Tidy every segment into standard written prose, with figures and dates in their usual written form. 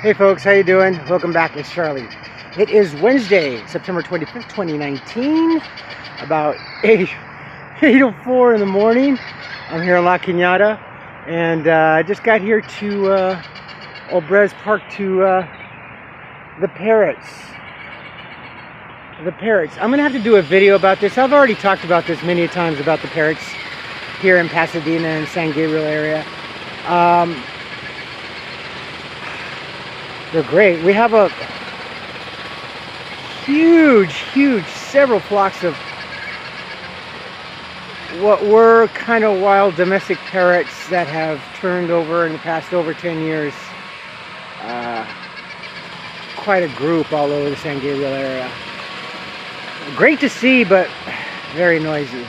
Hey folks, how you doing? Welcome back, it's Charlie. It is Wednesday, September 25th, 2019, about 8:04 in the morning. I'm here in La Cañada, and I just got here to Obrez Park to the parrots. The parrots. I'm going to have to do a video about this. I've already talked about this many times about the parrots here in Pasadena and San Gabriel area. They're great. We have a huge, several flocks of what were kind of wild domestic parrots that have turned over in the past over 10 years. Quite a group all over the San Gabriel area. Great to see, but very noisy.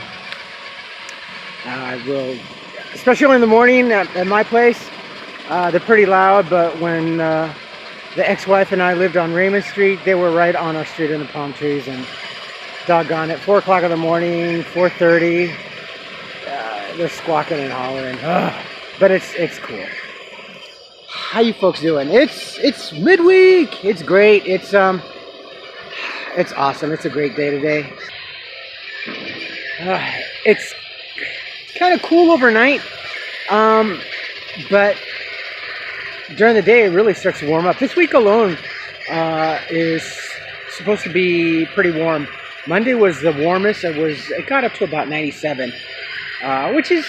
Especially in the morning at my place, they're pretty loud, but when the ex-wife and I lived on Raymond Street, they were right on our street in the palm trees, and doggone it, 4 o'clock in the morning, 4:30, they're squawking and hollering. But it's cool. How you folks doing? It's midweek. It's great. It's awesome. It's a great day today. It's kind of cool overnight, but during the day it really starts to warm up. This week alone is supposed to be pretty warm. Monday was the warmest. It got up to about 97, which is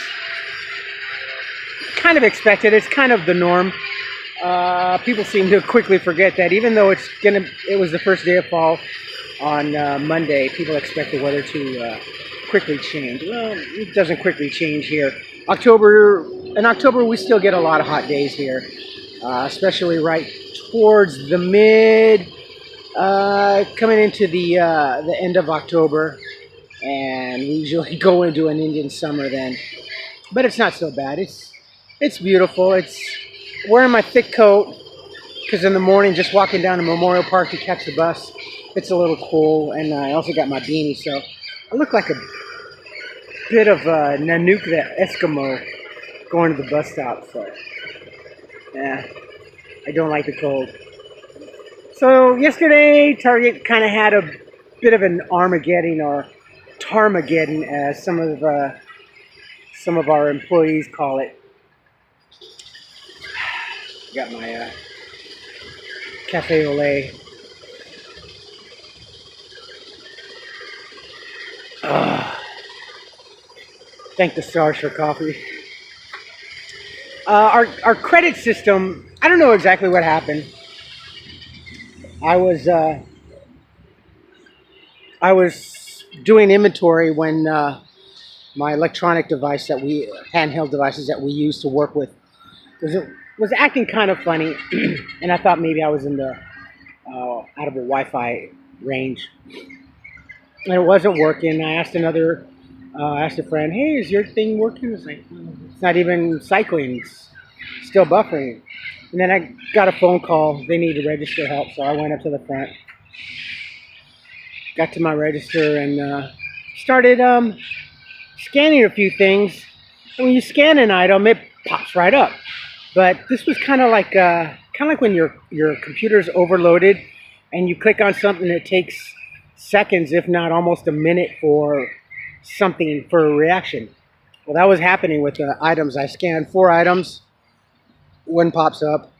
kind of expected. It's kind of the norm. People seem to quickly forget that, even though it was the first day of fall on Monday, people expect the weather to quickly change. Well, it doesn't quickly change here. In October we still get a lot of hot days here. Especially right towards the coming into the end of October, and we usually go into an Indian summer then. But it's not so bad. It's beautiful. It's wearing my thick coat because in the morning, just walking down to Memorial Park to catch the bus, it's a little cool, and I also got my beanie, so I look like a bit of a Nanook the Eskimo going to the bus stop. So. Yeah, I don't like the cold. So yesterday, Target kind of had a bit of an Armageddon, or Tarmageddon, as some of our employees call it. Got my cafe au lait. Thank the stars for coffee. Our credit system, I don't know exactly what happened. I was doing inventory when my electronic device handheld devices that we use to work with was acting kind of funny, and I thought maybe I was in the out of a Wi-Fi range, and it wasn't working. I asked a friend, "Hey, is your thing working?" It's like, it's not even cycling, it's still buffering. And then I got a phone call. They needed register help, so I went up to the front, got to my register, and started scanning a few things. And when you scan an item, it pops right up. But this was kind of like when your computer's overloaded and you click on something, it takes seconds, if not almost a minute, for a reaction. Well, that was happening with the items. I scanned 4 items. One pops up.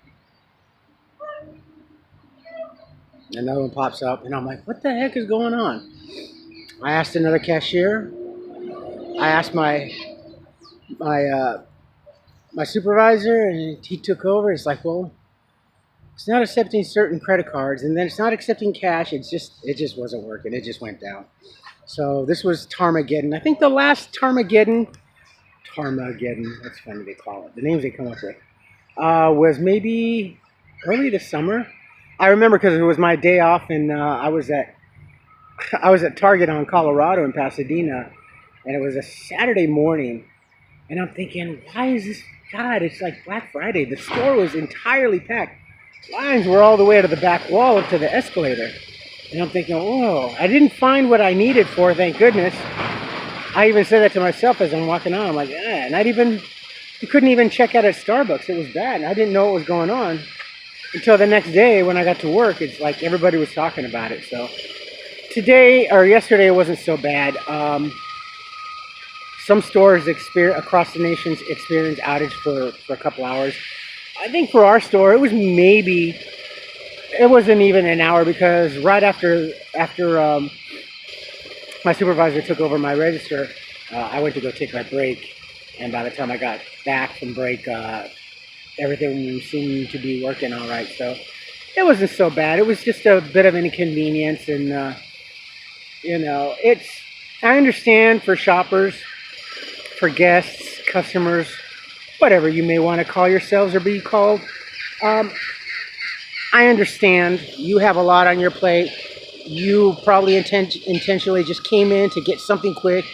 Another one pops up. And I'm like, what the heck is going on? I asked another cashier. I asked my supervisor, and he took over. It's like, well, it's not accepting certain credit cards, and then it's not accepting cash. It just wasn't working. It just went down. So this was Tarmageddon. I think the last Tarmageddon, that's funny they call it, the names they come up with, was maybe early this summer. I remember because it was my day off, and I was at Targedon, Colorado in Pasadena, and it was a Saturday morning, and I'm thinking, why is this, God, it's like Black Friday. The store was entirely packed. Lines were all the way to the back wall up to the escalator. And I'm thinking, whoa, I didn't find what I needed for, thank goodness. I even said that to myself as I'm walking on. I'm like, you couldn't even check out at Starbucks. It was bad. And I didn't know what was going on. until the next day when I got to work. It's like everybody was talking about it. So today or yesterday it wasn't so bad. Some stores across the nation experienced outage for a couple hours. I think for our store it wasn't even an hour, because right after my supervisor took over my register, I went to go take my break, and by the time I got back from break, everything seemed to be working all right. So it wasn't so bad. It was just a bit of an inconvenience, and I understand for shoppers, for guests, customers, whatever you may want to call yourselves or be called. I understand you have a lot on your plate. You probably intentionally just came in to get something quick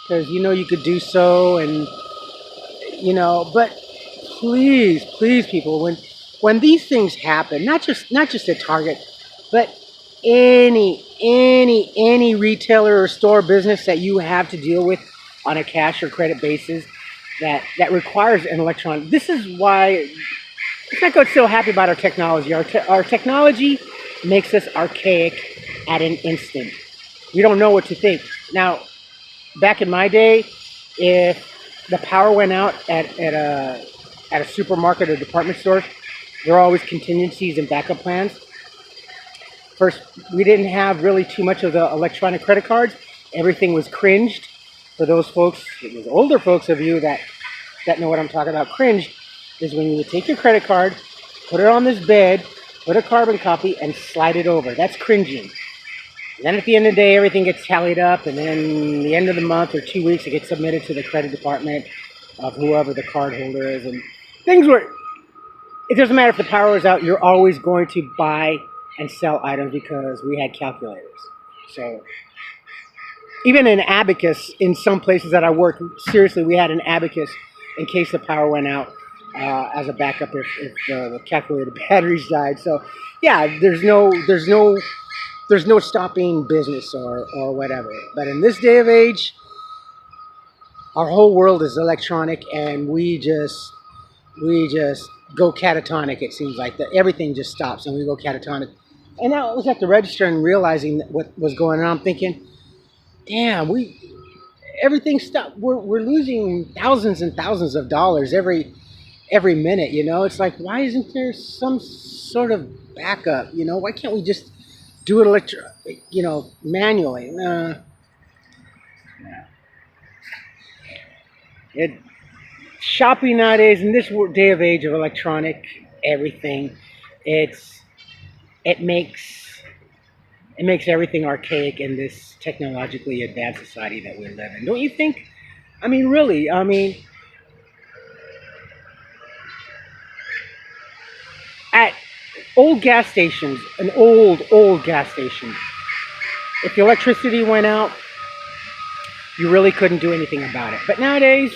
because you could do so, and but please, people, when these things happen, not just at Target, but any retailer or store business that you have to deal with on a cash or credit basis that requires an electronic. This is why it's not what's so happy about our technology. Our technology makes us archaic at an instant. We don't know what to think. Now, back in my day, if the power went out at a supermarket or department store, there are always contingencies and backup plans. First, we didn't have really too much of the electronic credit cards. Everything was cringed. For those folks, those older folks of you that know what I'm talking about, cringed is when you would take your credit card, put it on this bed, put a carbon copy, and slide it over. That's cringing. And then at the end of the day, everything gets tallied up, and then the end of the month or 2 weeks, it gets submitted to the credit department of whoever the card holder is. And things were, it doesn't matter if the power is out, you're always going to buy and sell items because we had calculators. So even an abacus in some places that I worked, seriously, we had an abacus in case the power went out as a backup if the calculator batteries died. So yeah, there's no stopping business or whatever. But in this day of age, our whole world is electronic, and we just go catatonic. It seems like that everything just stops and we go catatonic. And I was at the register and realizing what was going on. I'm thinking, damn, everything stopped. We're losing thousands and thousands of dollars every minute. It's like, why isn't there some sort of backup? Why can't we just do it manually? Shopping nowadays in this day of age of electronic everything, it makes everything archaic in this technologically advanced society that we live in. Don't you think? I mean, really. At old gas stations, an old gas station, if the electricity went out, you really couldn't do anything about it. But nowadays,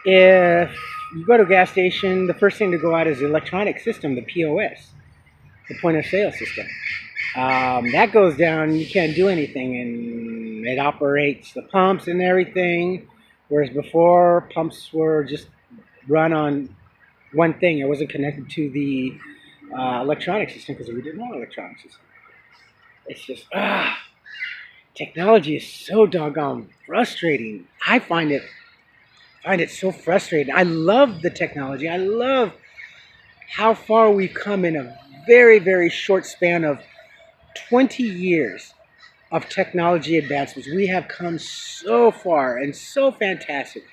if you go to a gas station, the first thing to go out is the electronic system, the POS, the point of sale system. That goes down, you can't do anything, and it operates the pumps and everything, whereas before, pumps were just run on one thing. It wasn't connected to the electronic system because we didn't want electronic system. It's just, technology is so doggone frustrating. I find it so frustrating. I love the technology. I love how far we've come in a very, very short span of 20 years of technology advancements. We have come so far and so fantastic.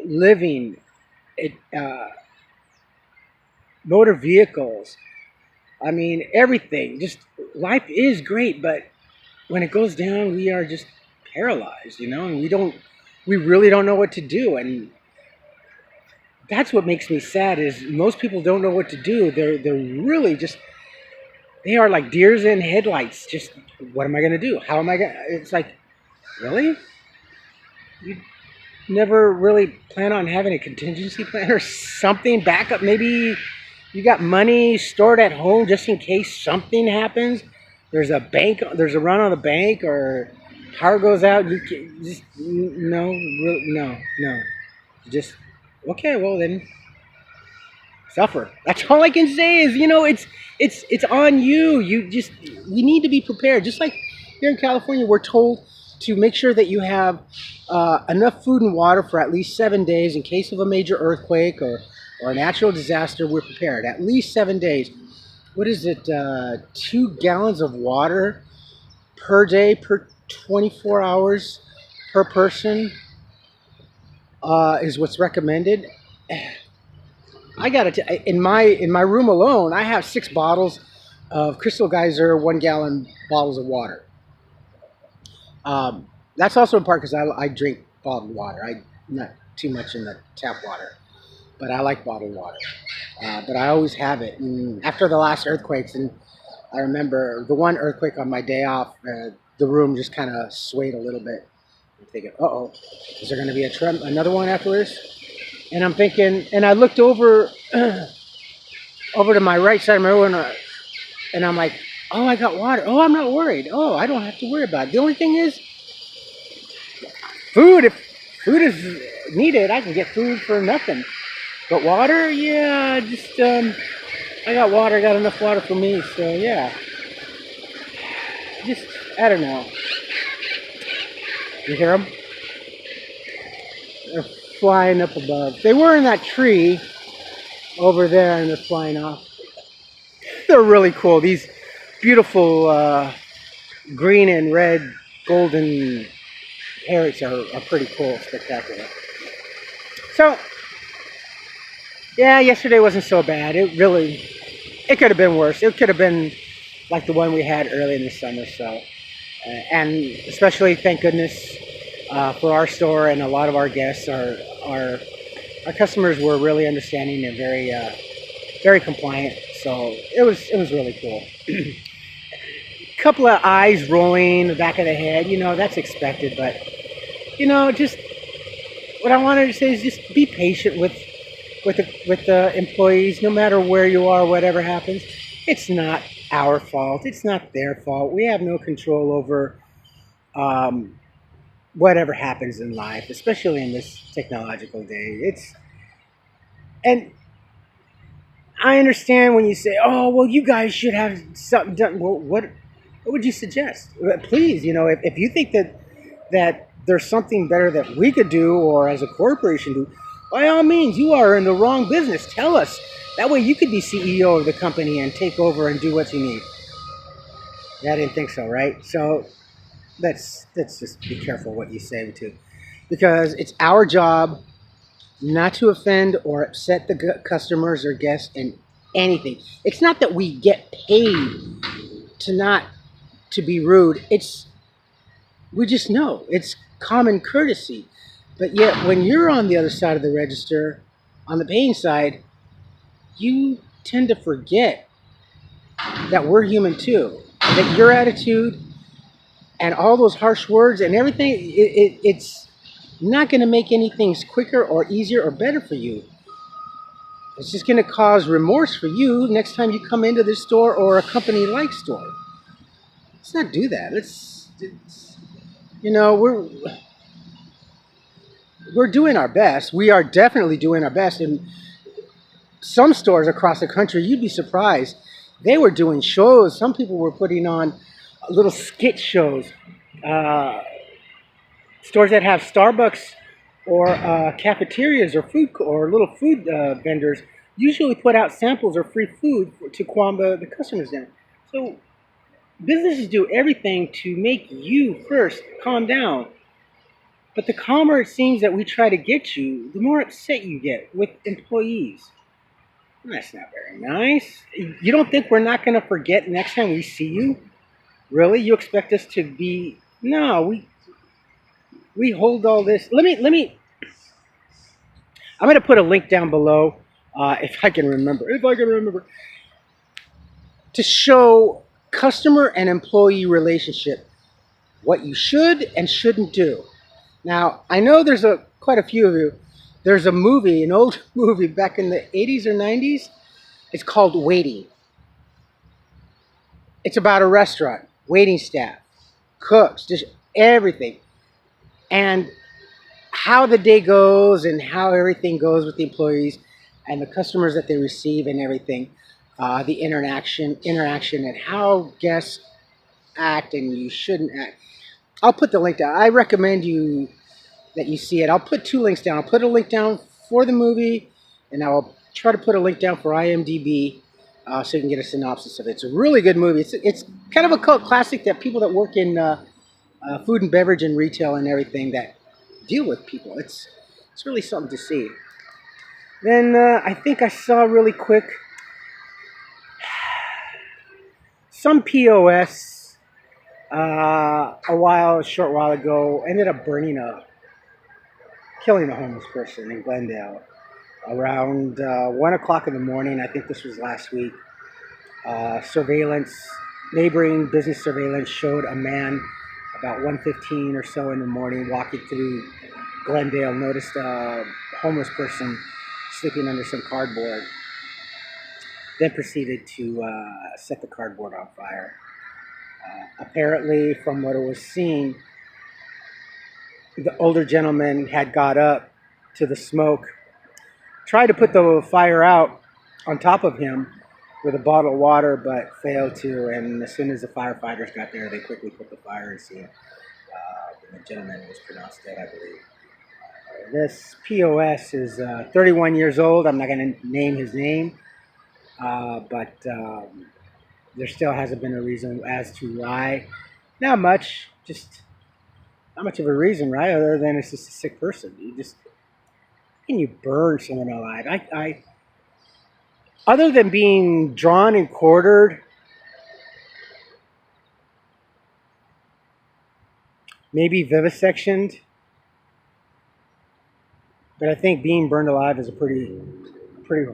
Living, motor vehicles. I mean, everything. Just life is great, but when it goes down, we are just paralyzed, and we really don't know what to do. And that's what makes me sad is most people don't know what to do. They're really just, they are like deers in headlights. Just, what am I going to do? How am I going to, it's like, really? You never really plan on having a contingency plan or something, backup? Maybe you got money stored at home just in case something happens. There's a run on the bank, or power goes out. You can just, no. Just, okay, well then, suffer. That's all I can say is, it's on you. We need to be prepared. Just like here in California, we're told to make sure that you have enough food and water for at least 7 days in case of a major earthquake or a natural disaster. We're prepared at least 7 days. What is it? 2 gallons of water per day per 24 hours per person is what's recommended. I gotta in my room alone, I have 6 bottles of Crystal Geyser 1 gallon bottles of water. That's also in part because I drink bottled water. I'm not too much in the tap water, but I like bottled water. But I always have it. And after the last earthquakes, and I remember the one earthquake on my day off, the room just kind of swayed a little bit. I'm thinking, uh-oh, is there going to be another one after this? And I'm thinking, and I looked over to my right side of my room, and I'm like, oh, I got water. Oh, I'm not worried. Oh, I don't have to worry about it. The only thing is food. If food is needed, I can get food for nothing. But water, yeah, just I got water. I got enough water for me. So yeah, just I don't know. You hear them? They're flying up above. They were in that tree over there, and they're flying off. They're really cool. These beautiful green and red golden parrots are pretty cool, spectacular. So, yeah, yesterday wasn't so bad. It could have been worse. It could have been like the one we had early in the summer. So, and especially, thank goodness, for our store and a lot of our guests, our customers were really understanding and very compliant. So it was really cool. Couple of eyes rolling, the back of the head, that's expected. But just what I wanted to say is just be patient with the employees, no matter where you are, whatever happens. It's not our fault. It's not their fault. We have no control over whatever happens in life, especially in this technological day. And I understand when you say, "Oh, well, you guys should have something done." Well, what would you suggest? Please, if you think that there's something better that we could do, or as a corporation do, by all means, you are in the wrong business. Tell us. That way you could be CEO of the company and take over and do what you need. Yeah, I didn't think so, right? So let's just be careful what you say too, because it's our job not to offend or upset the customers or guests in anything. It's not that we get paid to be rude. We just know it's common courtesy. But yet, when you're on the other side of the register, on the paying side, you tend to forget that we're human too. That your attitude and all those harsh words and everything, it's not going to make anything quicker or easier or better for you. It's just going to cause remorse for you next time you come into this store or a company-like store. Let's not do that. We're doing our best. We are definitely doing our best. In some stores across the country, you'd be surprised. They were doing shows. Some people were putting on little skit shows. Stores that have Starbucks or cafeterias or little food vendors usually put out samples or free food to calm the customers down. So businesses do everything to make you first calm down. But the calmer it seems that we try to get you, the more upset you get with employees. That's not very nice. You don't think we're not going to forget next time we see you? Really? You expect us to be... No, we hold all this. Let me... I'm going to put a link down below, if I can remember, to show customer and employee relationship, what you should and shouldn't do. Now, I know there's quite a few of you. There's an old movie back in the 80s or 90s. It's called Waiting. It's about a restaurant, waiting staff, cooks, just everything. And how the day goes and how everything goes with the employees. and the customers that they receive and everything, the interaction, and how guests act and you shouldn't act. I'll put the link down. I recommend you that you see it. I'll put two links down. I'll put a link down for the movie, and I'll try to put a link down for IMDb, so you can get a synopsis of it. It's a really good movie. It's kind of a cult classic that people that work in food and beverage and retail and everything that deal with people. It's really something to see. Then I think I saw really quick some POS a short while ago ended up killing a homeless person in Glendale around 1 o'clock in the morning. I think this was last week. Neighboring business surveillance showed a man about 1:15 or so in the morning walking through Glendale, noticed a homeless person sleeping under some cardboard, then proceeded to set the cardboard on fire. Apparently, from what it was seen, the older gentleman had got up to the smoke, tried to put the fire out on top of him with a bottle of water, but failed to. And as soon as the firefighters got there, they quickly put the fire in scene. The gentleman was pronounced dead, I believe. This POS is 31 years old. I'm not going to name his name, but there still hasn't been a reason as to why. Not much, just not much of a reason, right? Other than it's just a sick person. Can you burn someone alive? I other than being drawn and quartered, maybe vivisectioned, but I think being burned alive is a pretty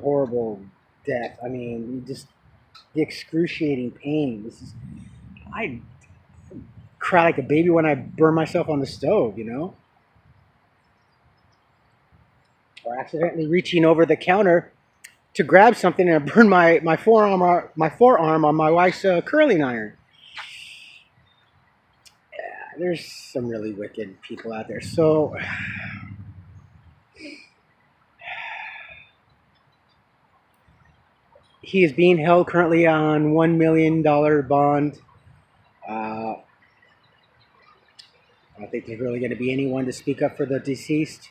horrible death. I mean, the excruciating pain. I cry like a baby when I burn myself on the stove, or accidentally reaching over the counter to grab something and I burn my forearm on my wife's curling iron. Yeah, there's some really wicked people out there. So he is being held currently on $1 million bond. I don't think there's really going to be anyone to speak up for the deceased,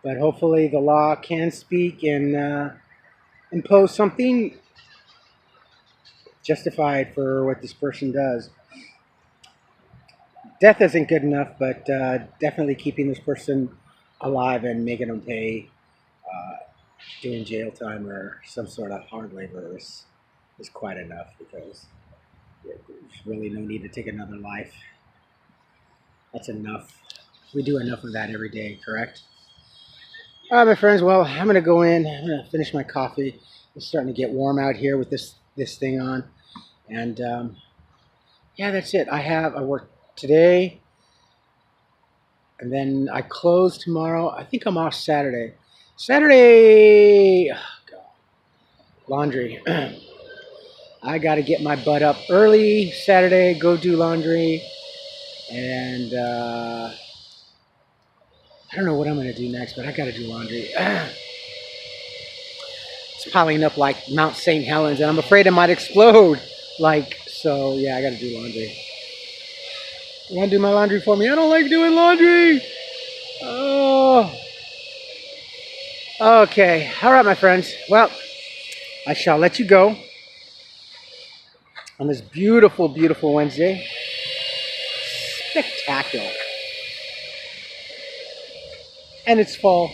but hopefully the law can speak and impose something justified for what this person does. Death isn't good enough, but definitely keeping this person alive and making them pay doing jail time or some sort of hard labor is quite enough, because there's really no need to take another life. That's enough. We do enough of that every day, correct? All right, my friends. Well, I'm going to go in. I'm going to finish my coffee. It's starting to get warm out here with this thing on. And, yeah, that's it. I work today. And then I close tomorrow. I think I'm off Saturday. Oh, God. Laundry. I got to get my butt up early Saturday, go do laundry. And I don't know what I'm going to do next, but I got to do laundry. It's piling up like Mount St. Helens, and I'm afraid it might explode. So yeah, I got to do laundry. You want to do my laundry for me? I don't like doing laundry. Oh. Okay. All right, my friends. Well, I shall let you go on this beautiful, beautiful Wednesday. Spectacular. And it's fall.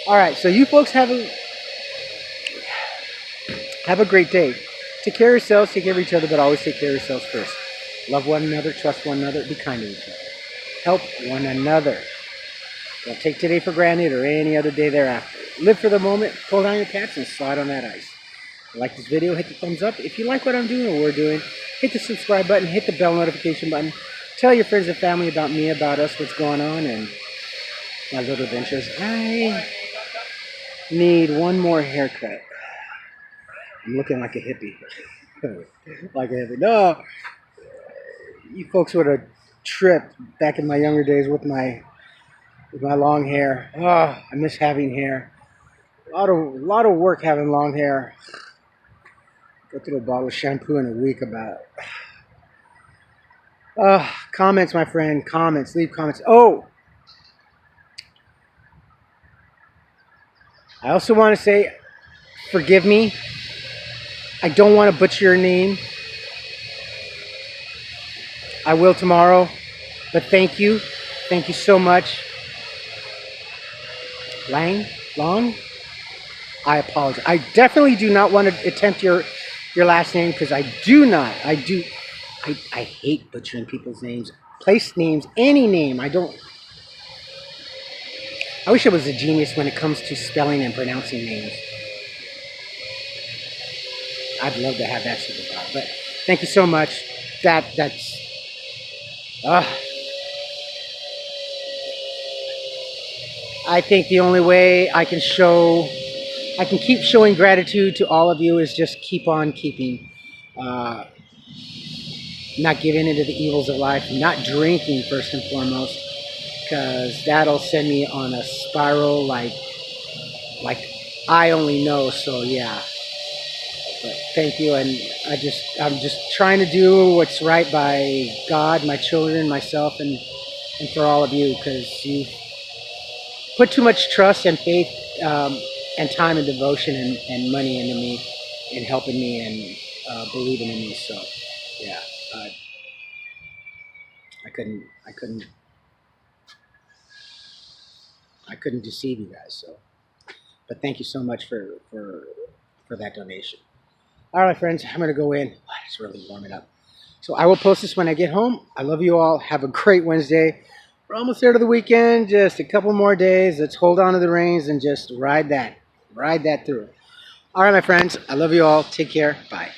All right, so you folks have a great day. Take care of yourselves, take care of each other, but always take care of yourselves first. Love one another, trust one another, be kind to each other. Help one another. Don't take today for granted or any other day thereafter. Live for the moment, pull down your pants, and slide on that ice. If you like this video, hit the thumbs up. If you like what I'm doing or we're doing, hit the subscribe button, hit the bell notification button. Tell your friends and family about me, about us, what's going on, and my little adventures. I need one more haircut. I'm looking like a hippie. Like a hippie. No, you folks would have tripped back in my younger days with my long hair. Oh, I miss having hair. lot of work having long hair. Go through a bottle of shampoo in a week about. Comments, my friend. Comments. Leave comments. Oh, I also want to say, forgive me. I don't want to butcher your name. I will tomorrow. But thank you. Thank you so much. Long? I apologize. I definitely do not want to attempt your last name because I hate butchering people's names, place names, any name. I wish I was a genius when it comes to spelling and pronouncing names. I'd love to have that superpower. But thank you so much. That's I think the only way I can keep showing gratitude to all of you is just keep on keeping. Not giving into the evils of life, not drinking first and foremost, because that'll send me on a spiral like I only know. So yeah, but thank you, and I'm just trying to do what's right by God, my children, myself, and for all of you, because you put too much trust and faith and time and devotion and money into me, and helping me and believing in me. So yeah. I couldn't deceive you guys. So, but thank you so much for that donation. All right, friends, I'm gonna go in. Oh, it's really warming up. So I will post this when I get home. I love you all. Have a great Wednesday. We're almost there to the weekend. Just a couple more days. Let's hold on to the reins and just ride that through. All right, my friends. I love you all. Take care. Bye.